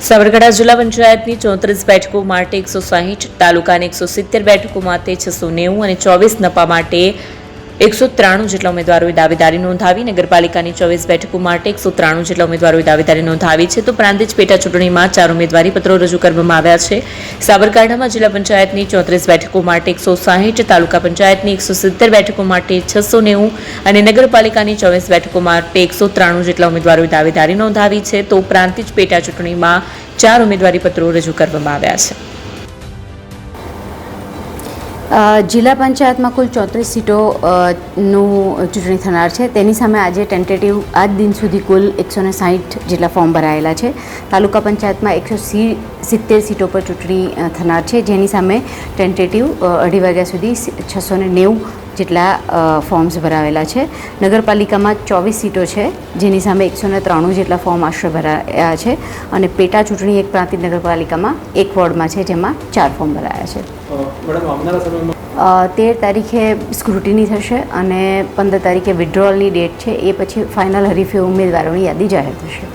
સાબરકાંઠા જિલ્લા પંચાયતની 34 બેઠકો માટે 160, તાલુકાની 170 બેઠકો માટે 690 અને 24 નપા માટે 193 જેટલા ઉમેદવારોએ દાવેદારી નોંધાવી. નગરપાલિકાની 24 બેઠકો માટે 193 જેટલા ઉમેદવારોએ દાવેદારી નોંધાવી છે. તો પ્રાંતિજ પેટા ચૂંટણીમાં 4 ઉમેદવારી પત્રો રજૂ કરવામાં આવ્યા છે. સાબરકાંઠામાં જિલ્લા પંચાયતની 34 બેઠકો માટે 160, તાલુકા પંચાયતની 170 બેઠકો માટે 690 અને નગરપાલિકાની 24 બેઠકો માટે 193 જેટલા ઉમેદવારોએ દાવેદારી નોંધાવી છે. તો પ્રાંતિજ પેટા ચૂંટણીમાં 4 ઉમેદવારી પત્રો રજૂ કરવામાં આવ્યા છે. જિલ્લા પંચાયતમાં કુલ 34 સીટોનું ચૂંટણી થનાર છે. તેની સામે આજે ટેન્ટેટિવ આજ દિન સુધી કુલ 160 જેટલા ફોર્મ ભરાયેલા છે. તાલુકા પંચાયતમાં 170 સીટો પર ચૂંટણી થનાર છે, જેની સામે ટેન્ટેટિવ 2:30 વાગ્યા સુધી 690 જેટલા ફોર્મ્સ ભરાવેલા છે. નગરપાલિકામાં 24 સીટો છે, જેની સામે 193 જેટલા ફોર્મ આશરે ભરાયા છે અને પેટા ચૂંટણી એક પ્રાંતિજ નગરપાલિકામાં એક વોર્ડમાં છે, જેમાં 4 ફોર્મ ભરાયા છે. 13 તારીખે સ્ક્રુટિની થશે અને 15 તારીખે વિડ્રોઅલની ડેટ છે. એ પછી ફાઇનલ હરીફી ઉમેદવારોની યાદી જાહેર થશે.